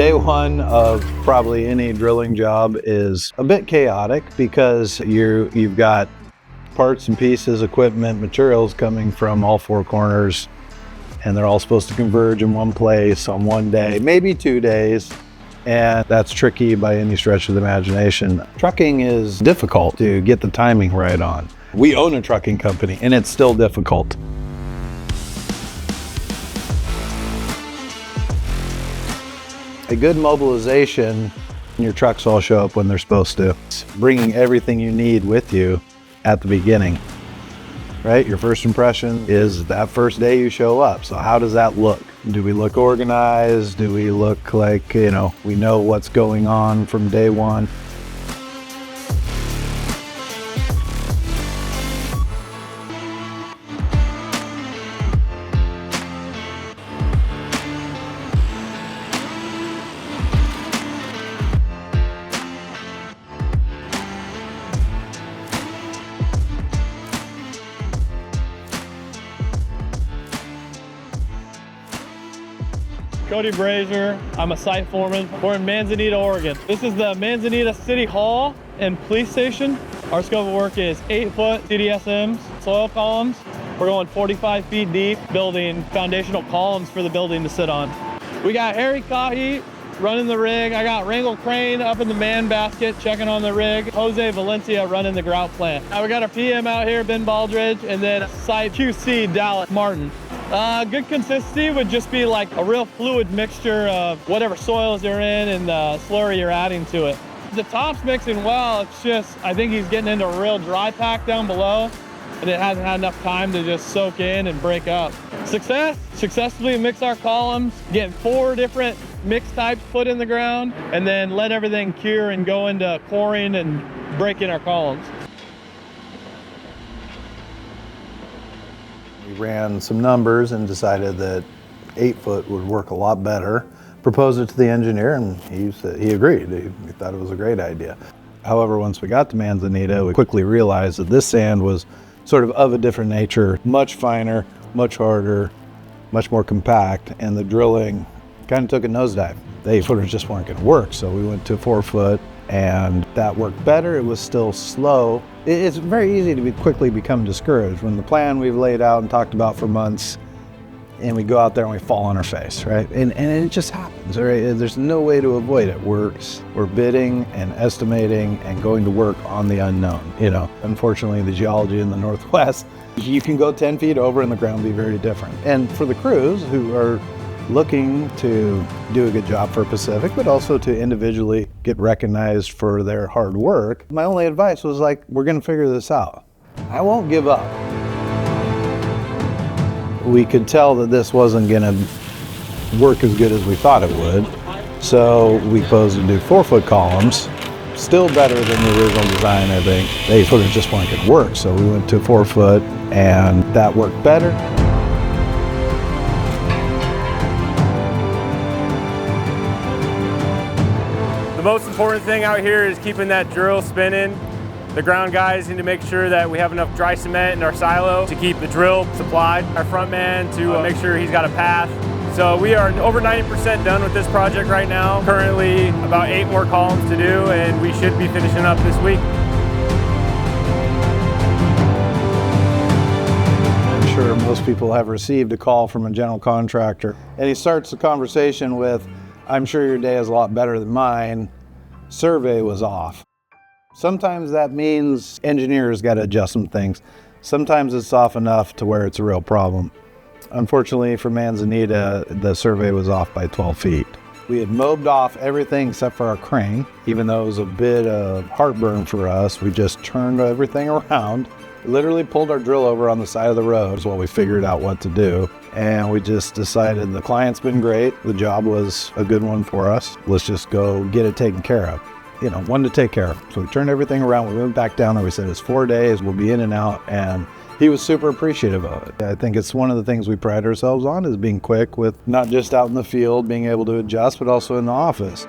Day one of probably any drilling job is a bit chaotic because you've got parts and pieces, equipment, materials coming from all four corners, and they're all supposed to converge in one place on one day, maybe 2 days. And that's tricky by any stretch of the imagination. Trucking is difficult to get the timing right on. We own a trucking company and it's still difficult. A good mobilization, your trucks all show up when they're supposed to. It's bringing everything you need with you at the beginning, right? Your first impression is that first day you show up. So how does that look? Do we look organized? Do we look like, we know what's going on from day one? Cody Brazier, I'm a site foreman. We're in Manzanita, Oregon. This is the Manzanita City Hall and Police Station. Our scope of work is 8-foot CDSMs, soil columns. We're going 45 feet deep, building foundational columns for the building to sit on. We got Harry Kahi running the rig. I got Wrangle Crane up in the man basket checking on the rig. Jose Valencia running the grout plant. Now we got our PM out here, Ben Baldridge, and then site QC, Dallas Martin. Good consistency would just be like a real fluid mixture of whatever soils you're in and the slurry you're adding to it. The top's mixing well, it's just, I think he's getting into a real dry pack down below and it hasn't had enough time to just soak in and break up. Successfully mix our columns, get 4 different mix types put in the ground, and then let everything cure and go into coring and breaking our columns. We ran some numbers and decided that 8-foot would work a lot better. Proposed it to the engineer and he agreed. He thought it was a great idea. However, once we got to Manzanita, we quickly realized that this sand was sort of a different nature, much finer, much harder, much more compact, and the drilling kind of took a nosedive. The 8-footers just weren't going to work, so we went to 4-foot, and that worked better. It was still slow. It's very easy to quickly become discouraged when the plan we've laid out and talked about for months, and we go out there and we fall on our face, right? And it just happens, right? There's no way to avoid it. We're bidding and estimating and going to work on the unknown. Unfortunately, the geology in the Northwest, you can go 10 feet over and the ground be very different. And for the crews who are looking to do a good job for Pacific, but also to individually get recognized for their hard work, my only advice was like, we're gonna figure this out. I won't give up. We could tell that this wasn't gonna work as good as we thought it would, so we proposed to do 4-foot columns. Still better than the original design, I think. The 8-footers just weren't gonna work, so we went to 4-foot, and that worked better. The most important thing out here is keeping that drill spinning. The ground guys need to make sure that we have enough dry cement in our silo to keep the drill supplied. Our front man to make sure he's got a path. So we are over 90% done with this project right now. Currently about 8 more columns to do, and we should be finishing up this week. I'm sure most people have received a call from a general contractor, and he starts the conversation with, I'm sure your day is a lot better than mine. Survey was off. Sometimes that means engineers got to adjust some things. Sometimes it's off enough to where it's a real problem. Unfortunately for Manzanita, the survey was off by 12 feet. We had mowed off everything except for our crane. Even though it was a bit of heartburn for us, we just turned everything around, literally pulled our drill over on the side of the road while we figured out what to do. And we just decided the client's been great. The job was a good one for us. Let's just go get it taken care of. One to take care of. So we turned everything around. We went back down there. We said it's 4 days. We'll be in and out. And he was super appreciative of it. I think it's one of the things we pride ourselves on is being quick with not just out in the field, being able to adjust, but also in the office.